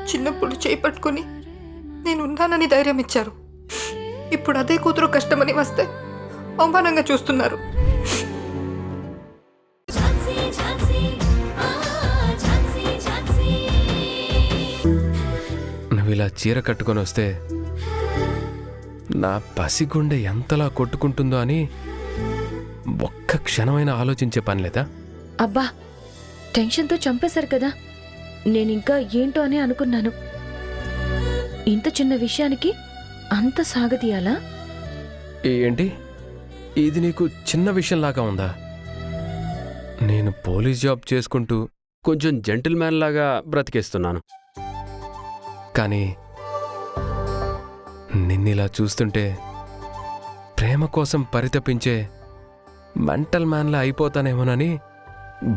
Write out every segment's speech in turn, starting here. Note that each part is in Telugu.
చిన్నప్పుడు చేయి పట్టుకుని నేనున్నానని ధైర్యం ఇచ్చారు. ఇప్పుడు అదే కూతురు కష్టమని వస్తే అవమానంగా చూస్తున్నారు. నువ్వు ఇలా చీర కట్టుకొని వస్తే నా పసిగుండె ఎంతలా కొట్టుకుంటుందో అని ఒక్క క్షణమైనా ఆలోచించే పని లేదా? అబ్బా, టెన్షన్తో చంపేశారు కదా. నేనింకా ఏంటో అని అనుకున్నాను. ఇంత చిన్న విషయానికి అంత సాగదీయాలా? ఏంటి, ఇది నీకు చిన్న విషయంలాగా ఉందా? నేను పోలీస్ జాబ్ చేసుకుంటూ కొంచెం జెంటిల్మ్యాన్ లాగా బ్రతికేస్తున్నాను. కానీ నిన్నిలా చూస్తుంటే ప్రేమ కోసం పరితపించే మెంటల్ మ్యాన్లా అయిపోతానేమోనని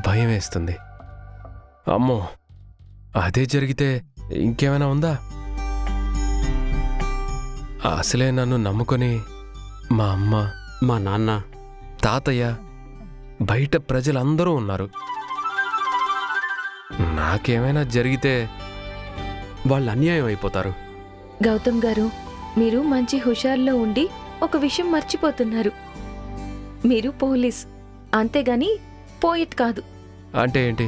భయం వేస్తుంది. అమ్మో, అదే జరిగితే ఇంకేమైనా ఉందా? అసలే నన్ను నమ్ముకొని మా అమ్మ, మా నాన్న, తాతయ్య, బయట ప్రజలందరూ ఉన్నారు. నాకేమైనా జరిగితే వాళ్ళు అన్యాయం అయిపోతారు. గౌతమ్ గారు, మీరు మంచి హుషారులో ఉండి ఒక విషయం మర్చిపోతున్నారు. మీరు పోలీస్, అంతేగాని పోయిట్ కాదు. అంటే ఏంటి?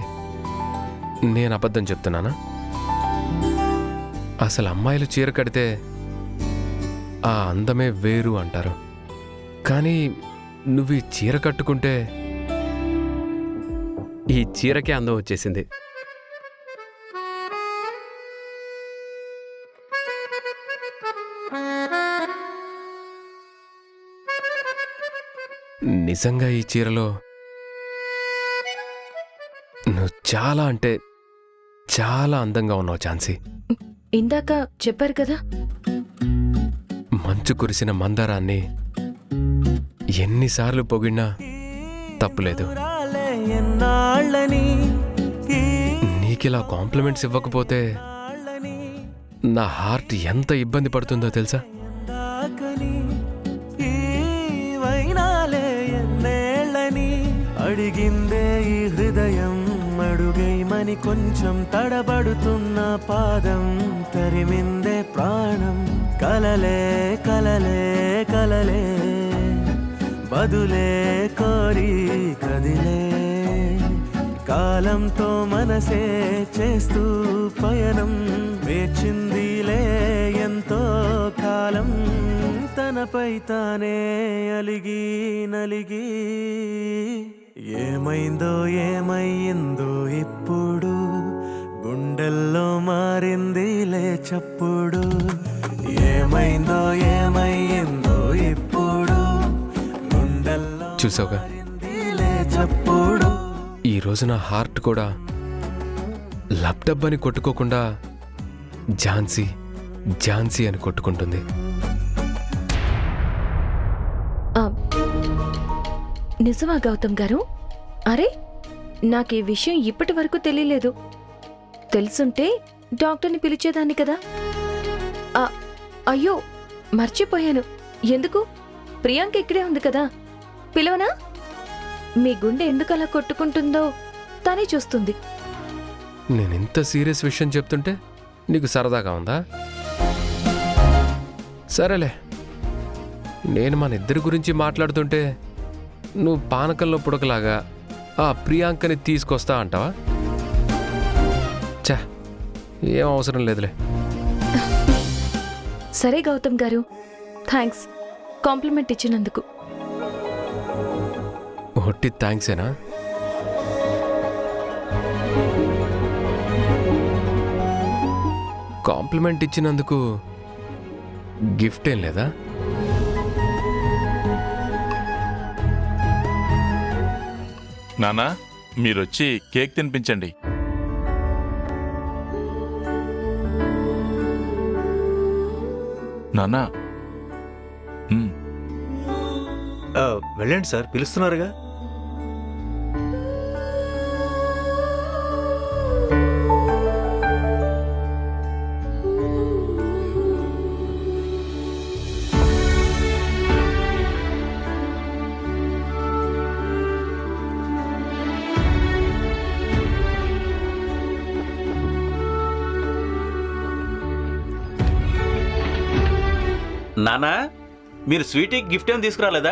నేను అబద్ధం చెప్తున్నానా? అసలు అమ్మాయిలు చీర కడితే ఆ అందమే వేరు అంటారు. కానీ నువ్వు ఈ చీర కట్టుకుంటే ఈ చీరకే అందం వచ్చేసింది. నిజంగా ఈ చీరలో నువ్వు చాలా అంటే చాలా అందంగా ఉన్నావు ఝాన్సీ. ఇందాక చెప్పారు కదా. మంచు కురిసిన మందారాన్ని ఎన్నిసార్లు పొగిడినా తప్పులేదు. నీకిలా కాంప్లిమెంట్స్ ఇవ్వకపోతే నా హార్ట్ ఎంత ఇబ్బంది పడుతుందో తెలుసా? అడిగిందే ఈ హృదయం అడుగైమని కొంచెం తడబడుతున్న పాదం తరిమిందే ప్రాణం. కలలే కలలే కలలే బదులే కోరి కదిలే కాలంతో మనసే చేస్తూ పయనం వేచిందిలే ఎంతో కాలం తనపై తానే అలిగి నలిగి. ఏమైందో ఏమయ్యిందో ఇప్పుడు గుండెల్లో మారిందిలే చప్పుడు. ఏమైందో ఏమయ్యిందో ఇప్పుడు గుండెల్లో చూసావుగా, మారిందిలే చప్పుడు. ఈరోజు నా హార్ట్ కూడా లబ్డబ్బని కొట్టుకోకుండా ఝాన్సీ ఝాన్సీ అని కొట్టుకుంటుంది. నిజమా గౌతమ్ గారు? అరే, నాకు ఈ విషయం ఇప్పటి వరకు తెలియలేదు. తెలుసుంటే డాక్టర్ని పిలిచేదాన్ని కదా. అయ్యో, మర్చిపోయాను. ఎందుకు? ప్రియాంక ఇక్కడే ఉంది కదా, పిలవనా? మీ గుండె ఎందుకు అలా కొట్టుకుంటుందో తనే చూస్తుంది. నేనింత సీరియస్ విషయం చెప్తుంటే నీకు సరదాగా ఉందా? సరేలే, నేను మన ఇద్దరి గురించి మాట్లాడుతుంటే నువ్వు పానకంలో పుడకలాగా ఆ ప్రియాంకని తీసుకొస్తా అంటావా? చా, ఏం అవసరం లేదులే. సరే గౌతమ్ గారు, థ్యాంక్స్ కాంప్లిమెంట్ ఇచ్చినందుకు. ఒట్టి థ్యాంక్సేనా? కాంప్లిమెంట్ ఇచ్చినందుకు గిఫ్ట్ ఏం లేదా? నానా, మీరొచ్చి కేక్ తినిపించండి. నానా. వెళ్ళండి సార్, పిలుస్తున్నారుగా. నానా మీరు స్వీటీకి గిఫ్ట్ ఏం తీసుకురాలేదా?